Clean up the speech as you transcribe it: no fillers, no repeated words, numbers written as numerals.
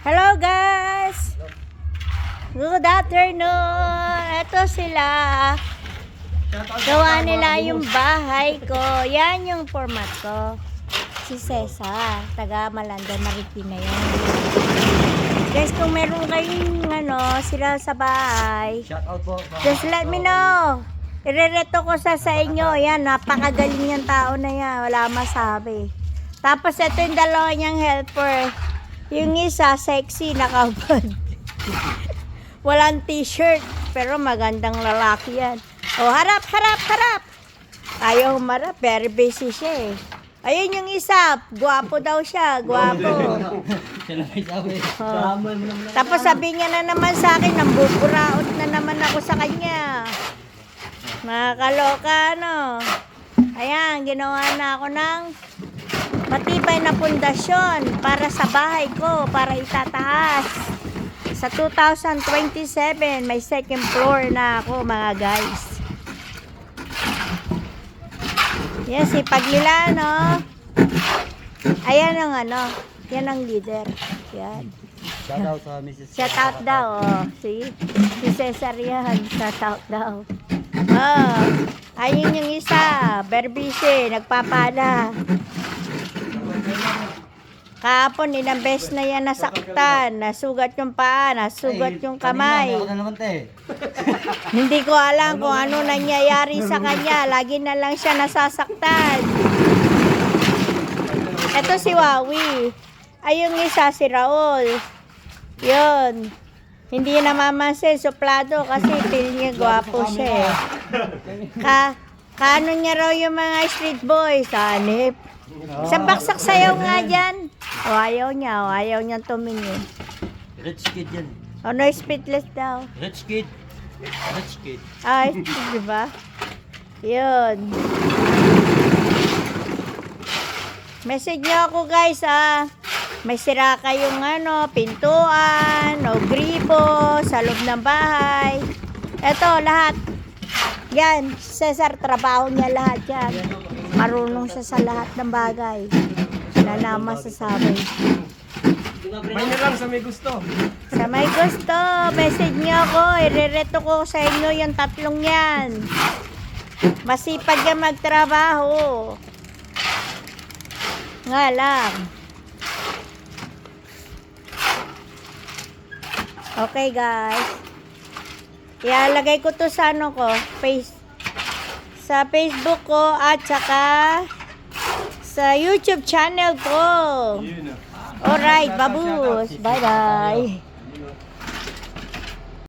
Hello guys! Good afternoon! Ito sila. Gawa nila yung bahay ko. Yan yung format ko. Si Cesar. Taga Malanda, Marikina yan. Guys, kung meron kayong sila sa bahay, Shout out po. just let me know. Irereto ko sa inyo. Yan, napakagaling yung tao na yan. Wala masabi. Tapos ito yung dalawa niyang helper. Yung isa, sexy, nakabad. Walang t-shirt, pero magandang lalaki yan. Oh, harap, harap, harap. Ayaw humarap, very busy siya eh. Ayun yung isa, guwapo daw siya, guwapo. Siya na may sabi. Oh. Tapos sabi niya na naman sa akin, nambuburaot na naman ako sa kanya. Makakaloka, no? Ayan, ginawa na ako ng matibay na pundasyon para sa bahay ko, para itataas. Sa 2027, may second floor na ako, mga guys. Yan, sipag nila, no? Ayan ang yan ang leader. Yan. Shout out sa Mrs. Shout out daw, oh. Si Cesar yan. Shout out daw. Oh, ayun yung isa. Berbise, nagpapala. Kahapon, ilang beses na yan nasaktan. Nasugat yung paa, nasugat yung kamay. Hindi ko alam kung ano nangyayari sa kanya. Lagi na lang siya nasasaktan. Ito si Wawi. Ay, yung isa si Raul. Yun. Hindi namamansin, suplado kasi feel niya gwapo siya eh. Kaano niya raw yung mga street boys, hanip. Isang baksak sayaw nga dyan. O ayaw niya tumingin. Rich kid yan. O no, speedless daw. Rich kid. Rich kid. Ay, di ba? Yun. Message niyo ako guys May sira kayong pintuan o gripo sa loob ng bahay. Ito lahat. Yan, Cesar, trabaho niya lahat yan. Marunong siya sa lahat ng bagay. Na namasasabi. May na lang sa may gusto. Sa may gusto, message niyo ako. Irereto ko sa inyo yung tatlong yan. Masipag yan magtrabaho. Nga lang. Okay guys. Ilalagay ko to sa sa Facebook ko at saka sa YouTube channel ko. Alright, babus. Bye bye.